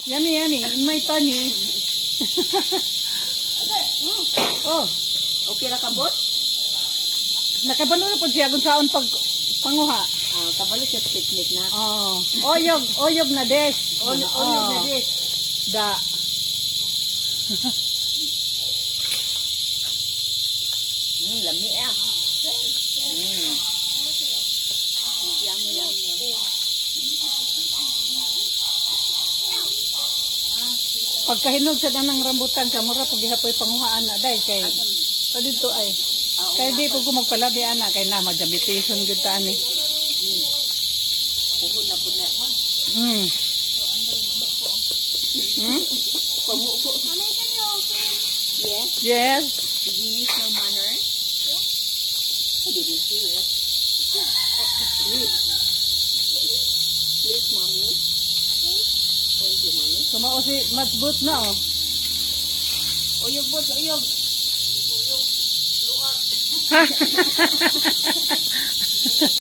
Yummy, yummy. In my tummy. Oh, Okay ra kabot? nakabalo na po siya kung saan pag panguha. Kabalo siya sa picnic na. Oh, oyog na des. Oyog na dis. Da. Lami ah. Yummy, yummy. Pagkahinog sa danang rambutan kamura pag gihapoy panguhaan na day kay sa dito ay kay di ko magpalabi ana kay na ma-diabeteson gyud ta ani. Puhon na po na. Pamuko. Yes. Yes. Did you use your manner? I didn't do it. Please, mommy. Thank you, mommy. Kumao si matbut na oh. Oyog po, oyog.